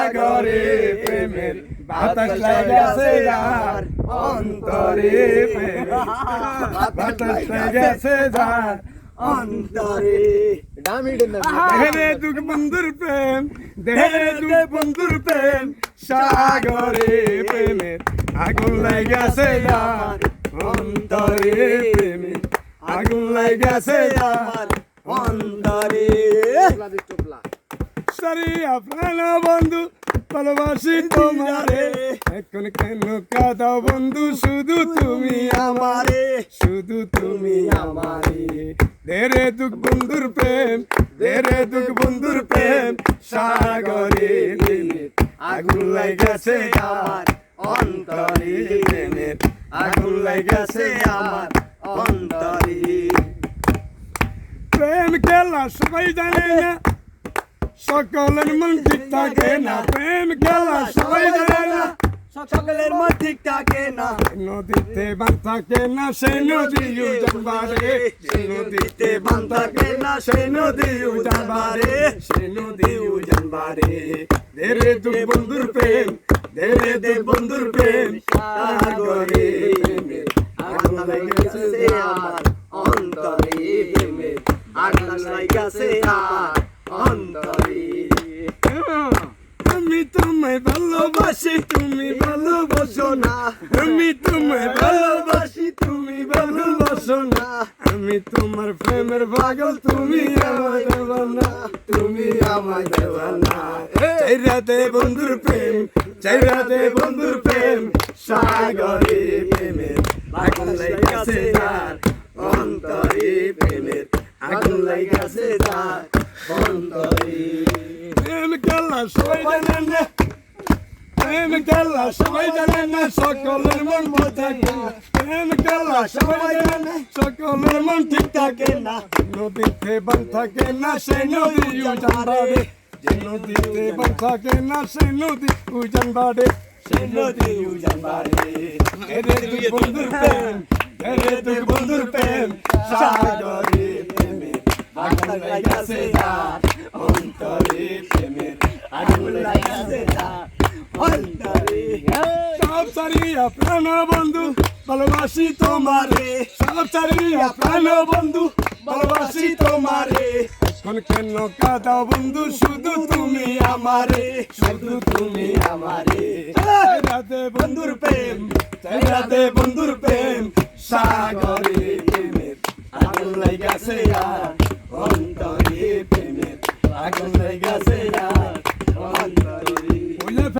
সাগরে প্রেমের বাতাস লাগাছে যার অন্তরে প্রেমের বাতাস লাগাছে যার অন্তরে দেহে দুঃখ বন্ধুর প্রেম দেহে দুঃখ বন্ধুর প্রেম সাগরে প্রেমের আগুন লাগাছে যার অন্তরে প্রেমের আগুন লাগাছে যার অন্তরে সারিয়া প্রাণ বন্ধু ভালোবাসি তোমারে এখন কেন কাঁদাও বন্ধু শুধু তুমি আমারে শুধু তুমি আমারে দেরে দুঃখ বন্ধুর প্রেম দেরে দুঃখ বন্ধুর প্রেম সাগরে প্রেমের আগুন লাগাছে আমার অন্তরে প্রেমের আগুন লাগাছে আমার অন্তরে প্রেম খেলা সবাই জানে না সকলের মন ঠিক থাকে না প্রেম খেলা সবাই জানে না সকলের মন ঠিক থাকে না নদীতে বাঁধ থাকে না সেই নদী উজানবারে সেই নদীতে বাঁধ থাকে না সেই নদী উজানবারে সেই নদী উজানবারে দেরে দুঃখ বন্ধুর প্রেম দেরে দুঃখ বন্ধুর প্রেম সাগরে প্রেমের আগুন লাগাছে আমার অন্তরে প্রেমের আগুন লাগাছে আমার অন্তরে আমি তোমায় ভালোবাসি তুমি ভালোবাসো না আমি তোমায় ভালোবাসি তুমি ভালোবাসো না আমি তোমার প্রেমের পাগল তুমি আমায় দেবা না তুমি আমায় দেবা না চাই রাতে বন্ধুর প্রেম চাই রাতে বন্ধুর প্রেম সাগরে প্রেমের আগুন লাগাছে যার অন্তরে প্রেমের আগুন লাগাছে যার অন্তরে প্রেম খেলা সবাই জানে না প্রেম খেলা সবাই জানে না সকলের মন থাকে না প্রেম খেলা সবাই জানে না সকলের মন ঠিক থাকে না নদীতে বাঁধ থাকে না সেই নদী উজানবারে যে নদীতে বাঁধ থাকে না সেই নদী উজানবারে সেই নদী উজানবারে এরে দুই বন্ধুর প্রেম এরে দুই বন্ধুর প্রেম সাগরে প্রেমের আগুন লাগাছে যার অন্তরে প্রেমের আগুন লাগাছে যার অন্তরে সব সারিয়া প্রাণ বন্ধু ভালোবাসি তোমারে সব সারিয়া প্রাণ বন্ধু ভালোবাসি তোমারে এখন কেন কাঁদাও বন্ধু শুধু তুমি আমারে শুধু তুমি আমারে রাতে বন্ধুর প্রেম রাতে বন্ধুর প্রেম সাগরে প্রেমের আগুন লাগাছে আর অন্তরে প্রেমের আগুন লাগাছে আর